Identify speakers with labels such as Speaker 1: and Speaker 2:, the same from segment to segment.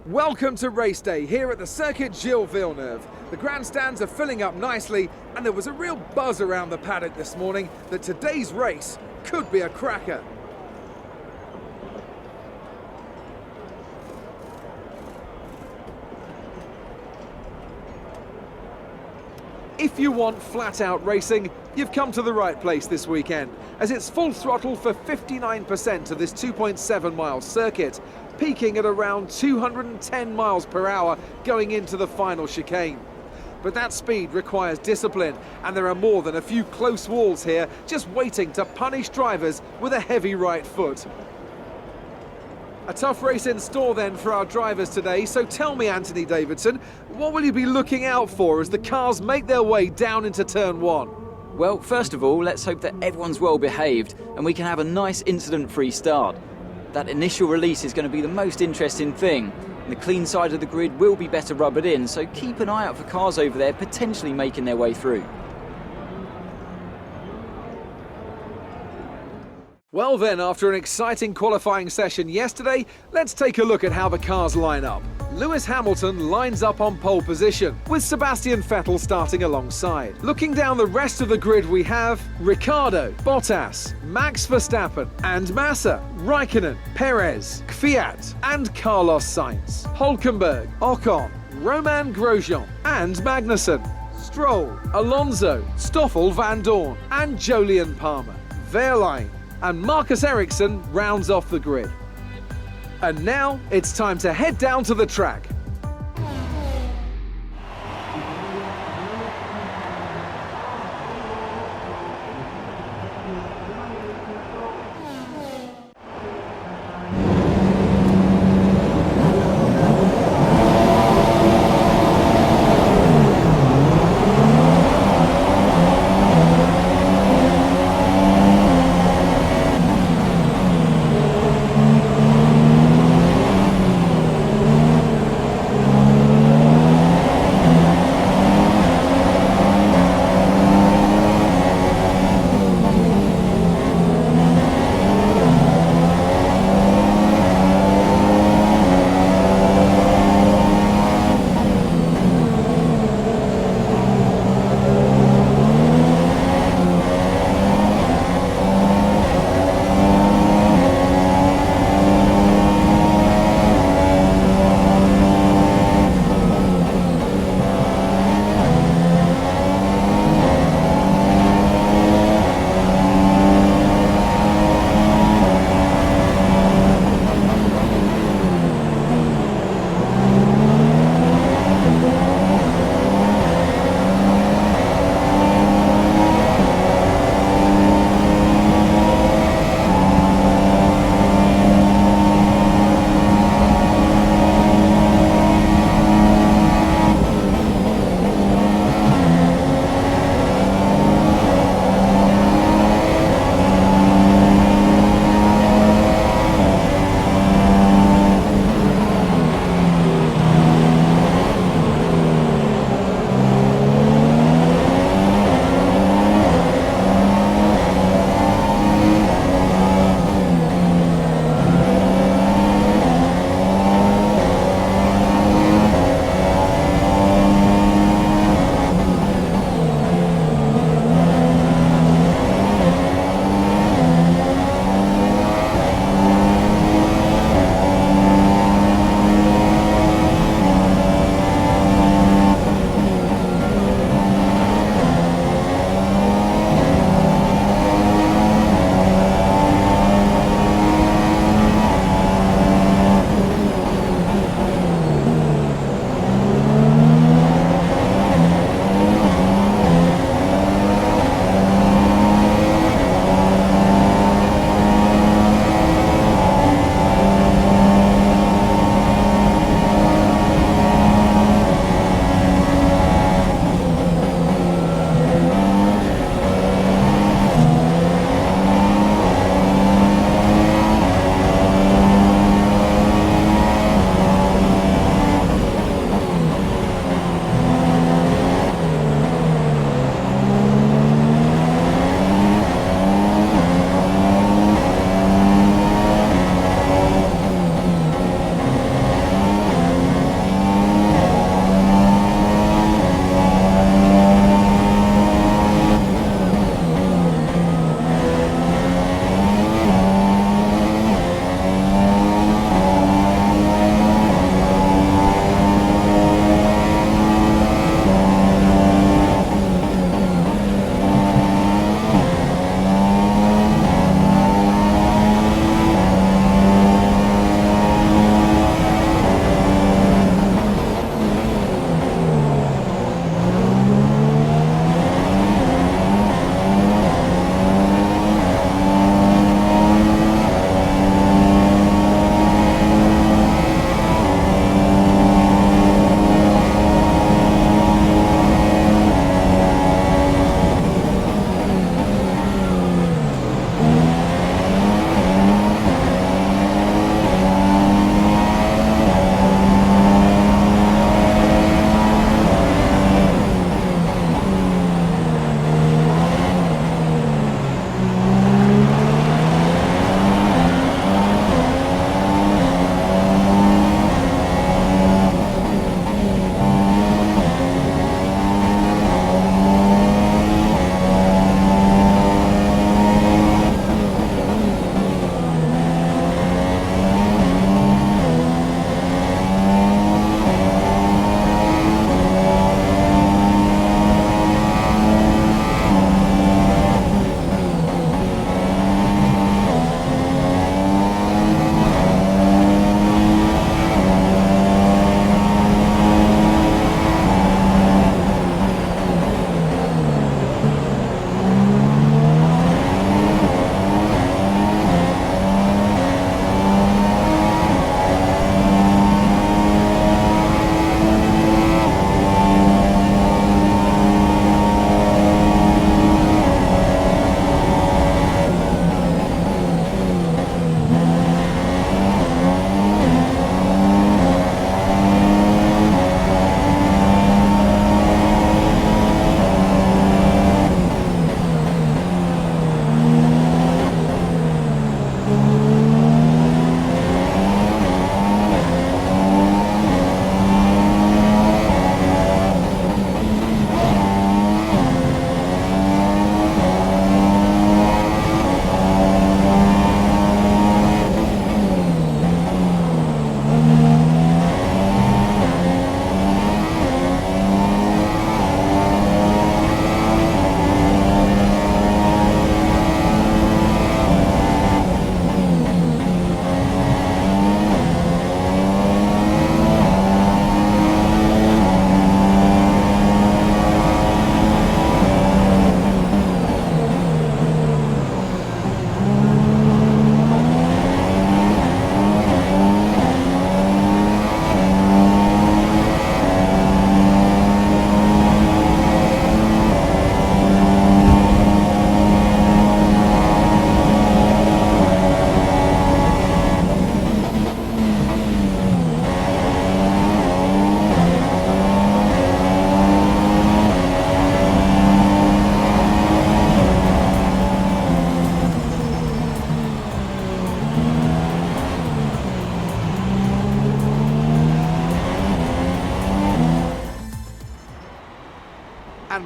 Speaker 1: Welcome to race day here at the Circuit Gilles Villeneuve. The grandstands are filling up nicely and there was a real buzz around the paddock this morning that today's race could be a cracker. If you want flat-out racing, you've come to the right place this weekend, as it's full throttle for 59% of this 2.7-mile circuit, peaking at around 210 miles per hour going into the final chicane. But that speed requires discipline, and there are more than a few close walls here just waiting to punish drivers with a heavy right foot. A tough race in store then for our drivers today, so tell me, Anthony Davidson, what will you be looking out for as the cars make their way down into turn one?
Speaker 2: Well, first of all, let's hope that everyone's well behaved and we can have a nice incident-free start. That initial release is going to be the most interesting thing. The clean side of the grid will be better rubbered in, so keep an eye out for cars over there potentially making their way through.
Speaker 1: Well then, after an exciting qualifying session yesterday, let's take a look at how the cars line up. Lewis Hamilton lines up on pole position, with Sebastian Vettel starting alongside. Looking down the rest of the grid, we have Ricciardo, Bottas, Max Verstappen and Massa, Raikkonen, Perez, Kvyat and Carlos Sainz, Hülkenberg, Ocon, Romain Grosjean and Magnussen, Stroll, Alonso, Stoffel van Dorn and Jolyon Palmer, Wehrlein and Marcus Ericsson rounds off the grid. And now it's time to head down to the track.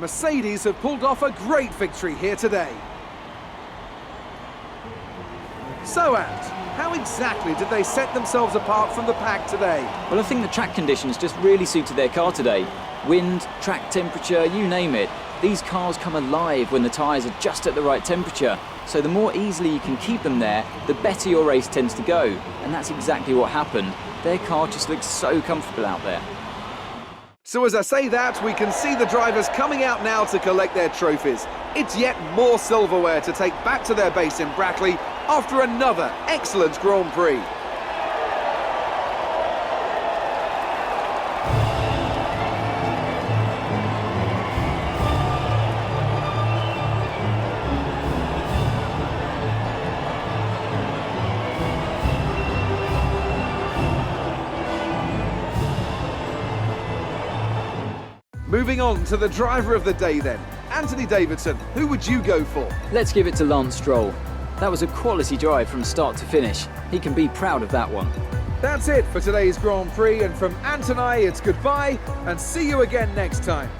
Speaker 1: Mercedes have pulled off a great victory here today. So, Ant, how exactly did they set themselves apart from the pack today?
Speaker 2: Well, I think the track conditions just really suited their car today. Wind, track temperature, you name it. These cars come alive when the tyres are just at the right temperature. So the more easily you can keep them there, the better your race tends to go. And that's exactly what happened. Their car just looks so comfortable out there.
Speaker 1: So as I say that, we can see the drivers coming out now to collect their trophies. It's yet more silverware to take back to their base in Brackley after another excellent Grand Prix. Moving on to the driver of the day then. Anthony Davidson, who would you go for?
Speaker 2: Let's give it to Lance Stroll. That was a quality drive from start to finish. He can be proud of that one.
Speaker 1: That's it for today's Grand Prix, and from Ant and I, it's goodbye and see you again next time.